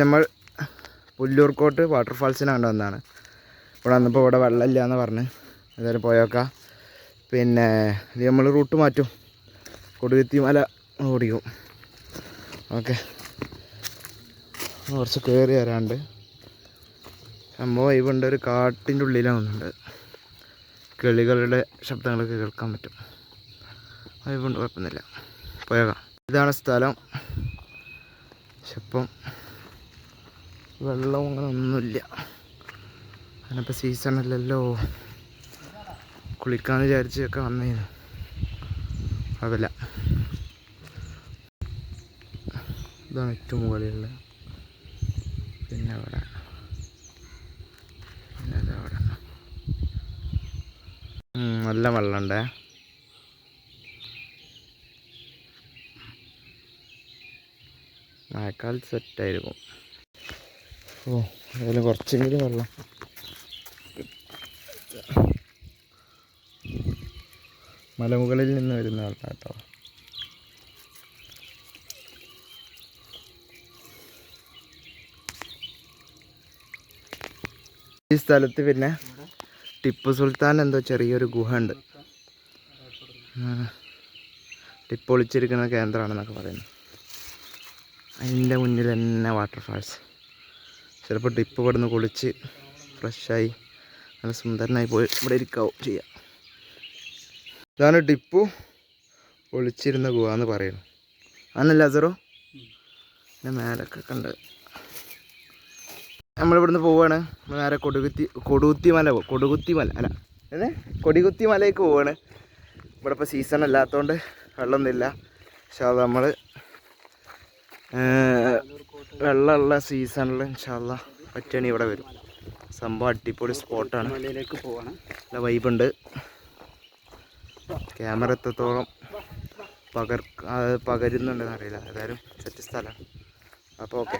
നമ്മൾ പുല്ലൂർക്കോട്ട് വാട്ടർഫാൾസിനാണ്ട് വന്നതാണ്. ഇവിടെ വന്നപ്പോൾ ഇവിടെ വെള്ളമില്ല എന്ന് പറഞ്ഞ് ഏതായാലും പോയേക്കാം. പിന്നെ ഇത് നമ്മൾ റൂട്ട് മാറ്റും, കൊടുകുത്തി മല ഓടിക്കും. ഓക്കെ, കുറച്ച് കയറി വരാണ്ട് സംഭവം ഇവുണ്ട്. ഒരു കാട്ടിൻ്റെ ഉള്ളിലാവുന്നുണ്ട്, കിളികളുടെ ശബ്ദങ്ങളൊക്കെ കേൾക്കാൻ പറ്റും. ഇവുണ്ട്, കുഴപ്പമൊന്നുമില്ല, പോയേക്കാം. ഇതാണ് സ്ഥലം. പക്ഷെ ഇപ്പം വെള്ളം അങ്ങനെ ഒന്നുമില്ല. അതിനിപ്പോൾ സീസണല്ലല്ലോ, കുളിക്കാമെന്ന് വിചാരിച്ചൊക്കെ വന്നേന്. കുഴപ്പമില്ല. ഇതാണ് ഏറ്റവും മുകളിലുള്ള. പിന്നെ അവിടെ അവിടെ നല്ല വെള്ളമുണ്ടേ. മഴക്കാലത്ത് സെറ്റായിരിക്കും. ഓ, അതിൽ കുറച്ചെങ്കിലും വെള്ളം. മലമുകളിൽ നിന്ന് വരുന്ന വെള്ളം കേട്ടോ. ഈ സ്ഥലത്ത് പിന്നെ ടിപ്പു സുൽത്താൻ എന്തോ ചെറിയൊരു ഗുഹ ഉണ്ട്. ടിപ്പു ഒളിച്ചിരിക്കുന്ന കേന്ദ്രമാണെന്നൊക്കെ പറയുന്നു. അതിൻ്റെ മുന്നിൽ തന്നെ വാട്ടർഫാൾസ്. ചിലപ്പോൾ ടിപ്പു കിടന്ന് കുളിച്ച് ഫ്രഷായി നല്ല സുന്ദരനായി പോയി ഇവിടെ ഇരിക്കാവും ചെയ്യാം. ഇതാണ് ടിപ്പു ഒളിച്ചിരുന്ന ഗുഹ എന്ന് പറയുന്നു. ആണല്ല അസറോ? പിന്നെ മേലൊക്കെ കണ്ട് നമ്മളിവിടുന്ന് പോവുകയാണ്. നേരെ കൊടുകുത്തി മലയ്ക്ക് പോവുകയാണ്. ഇവിടെ ഇപ്പോൾ സീസൺ അല്ലാത്തതുകൊണ്ട് വെള്ളമൊന്നുമില്ല. പക്ഷേ അത് നമ്മൾ വെള്ളമുള്ള സീസണിൽ ഇൻഷാല്ല പറ്റുകയാണെങ്കിൽ ഇവിടെ വരും. സംഭവം അടിപൊളി സ്പോട്ടാണ്, നല്ല വൈബുണ്ട്. ക്യാമറ എത്രത്തോളം പകരുന്നുണ്ടെന്ന് അറിയില്ല. ഏതായാലും സെറ്റ് സ്ഥലമാണ്. അപ്പോൾ ഓക്കെ.